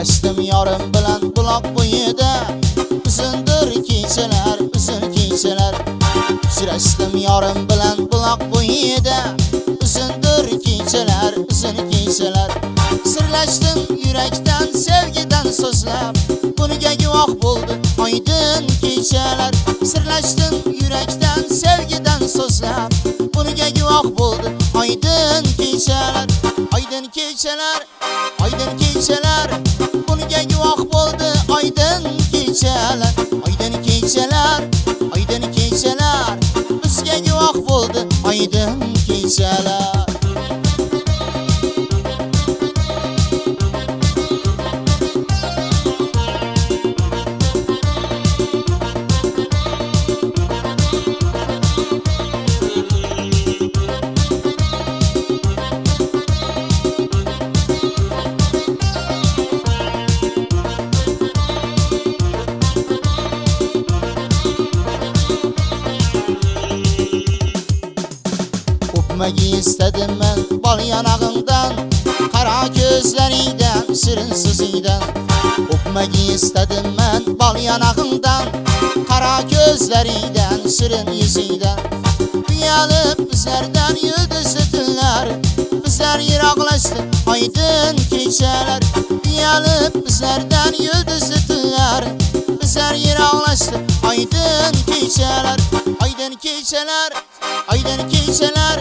Sirashdim yorim bilan buloq bo'yida, uzundir kechalar, uzun kechalar. Sirashdim yorim bilan buloq bo'yida, uzundir kechalar, uzun kechalar. Sirlashdim yurakdan, sevgidan so'zlab, buniga guvoh bo'ldi oydin kechalar. Sirlashdim yurakdan, sevgidan so'zlab, buniga guvoh bo'ldi oydin kechalar. Oydin kechalar, oydin kechalar, buniga guvoh bo'ldi oydin kechalar. Oydin kechalar, oydin kechalar, bizga guvoh bo'ldi oydin kechalar. Öpmagi istedim men bal yanağından, qara ko'zlaringdan, shirin so'zingdan. Öpmagi istedim men bal yanağından, qara ko'zlaringdan, shirin yuzingdan. Uyalib bizlardan yulduzli tunlar, bizlar yiroqlashdi oydin kechalar. Uyalib bizlardan yulduzli tunlar, bizlar yiroqlashdi oydin kechalar. Oydin kechalar, oydin kechalar,